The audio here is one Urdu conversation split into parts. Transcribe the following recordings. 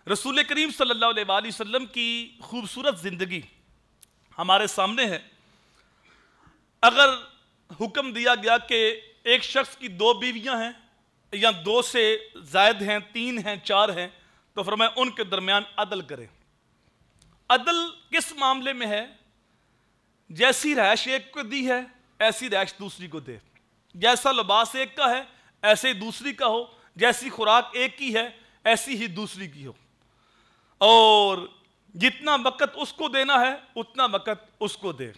رسول کریم صلی اللہ علیہ وآلہ وسلم کی خوبصورت زندگی ہمارے سامنے ہے۔ اگر حکم دیا گیا کہ ایک شخص کی 2 بیویاں ہیں یا 2 سے زائد ہیں، 3 ہیں، 4 ہیں، تو فرمایا ان کے درمیان عدل کریں۔ عدل کس معاملے میں ہے؟ جیسی رہائش ایک کو دی ہے ایسی رہائش دوسری کو دے، جیسا لباس ایک کا ہے ایسے ہی دوسری کا ہو، جیسی خوراک ایک کی ہے ایسی ہی دوسری کی ہو، اور جتنا وقت اس کو دینا ہے اتنا وقت اس کو دے۔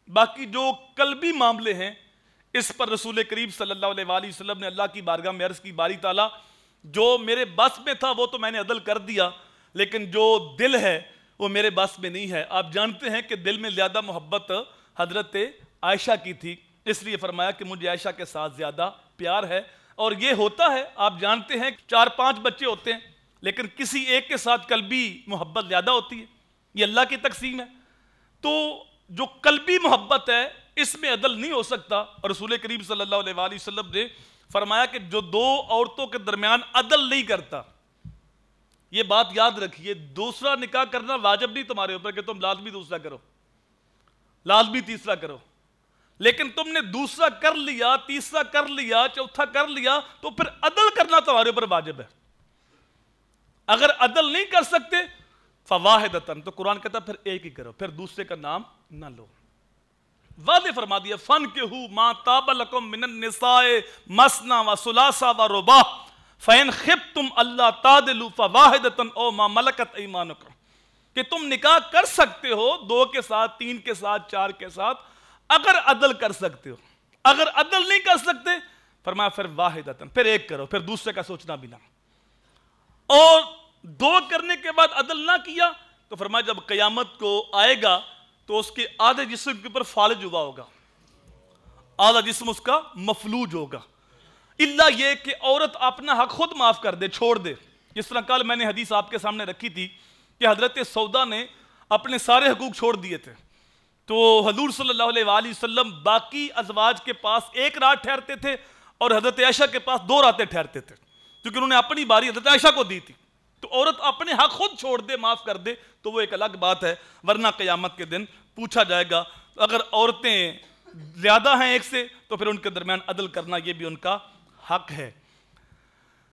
باقی جو قلبی معاملے ہیں اس پر رسول کریم صلی اللہ علیہ وآلہ وسلم نے اللہ کی بارگاہ میں عرض کی، باری تعالیٰ جو میرے بس میں تھا وہ تو میں نے عدل کر دیا، لیکن جو دل ہے وہ میرے بس میں نہیں ہے۔ آپ جانتے ہیں کہ دل میں زیادہ محبت حضرت عائشہ کی تھی، اس لیے فرمایا کہ مجھے عائشہ کے ساتھ زیادہ پیار ہے۔ اور یہ ہوتا ہے، آپ جانتے ہیں 4-5 بچے ہوتے ہیں لیکن کسی ایک کے ساتھ قلبی محبت زیادہ ہوتی ہے، یہ اللہ کی تقسیم ہے۔ تو جو قلبی محبت ہے اس میں عدل نہیں ہو سکتا، اور رسول کریم صلی اللہ علیہ وآلہ وسلم نے فرمایا کہ جو 2 عورتوں کے درمیان عدل نہیں کرتا، یہ بات یاد رکھیے، دوسرا نکاح کرنا واجب نہیں تمہارے اوپر کہ تم لازمی دوسرا کرو، لازمی تیسرا کرو، لیکن تم نے دوسرا کر لیا، تیسرا کر لیا، چوتھا کر لیا، تو پھر عدل کرنا تمہارے اوپر واجب ہے۔ اگر عدل نہیں کر سکتے فواحدتن، تو قرآن کہتا پھر ایک ہی کرو، پھر دوسرے کا نام نہ لو۔ واضح فرما دیا، فَانْكِحُوا مَا طَابَ لَكُم مِّنَ النِّسَاءِ مَثْنَىٰ وَثُلَاثَ وَرُبَاعَ فَإِنْ خِفْتُمْ أَلَّا تَعْدِلُوا فَوَاحِدَةً أَوْ مَا مَلَكَتْ أَيْمَانُكُمْ، کہ تم نکاح کر سکتے ہو 2 کے ساتھ، 3 کے ساتھ، 4 کے ساتھ، اگر عدل کر سکتے ہو۔ اگر عدل نہیں کر سکتے فرمایا پھر واحدتاً، پھر ایک کرو، پھر دوسرے کا سوچنا بھی نہ۔ اور 2 کرنے کے بعد عدل نہ کیا تو فرمایا جب قیامت کو آئے گا تو اس کے آدھے جسم کے اوپر فالج ہوا ہوگا، آدھا جسم اس کا مفلوج ہوگا، اللہ یہ کہ عورت اپنا حق خود معاف کر دے، چھوڑ دے۔ جس طرح کل میں نے حدیث آپ کے سامنے رکھی تھی کہ حضرت سودا نے اپنے سارے حقوق چھوڑ دیے تھے، تو حضور صلی اللہ علیہ وآلہ وسلم باقی ازواج کے پاس 1 رات ٹھہرتے تھے اور حضرت عائشہ کے پاس 2 راتیں ٹھہرتے تھے، کیونکہ انہوں نے اپنی باری حضرت عائشہ کو دی تھی۔ تو عورت اپنے حق خود چھوڑ دے، معاف کر دے تو وہ ایک الگ بات ہے، ورنہ قیامت کے دن پوچھا جائے گا۔ اگر عورتیں زیادہ ہیں ایک سے تو پھر ان کے درمیان عدل کرنا یہ بھی ان کا حق ہے۔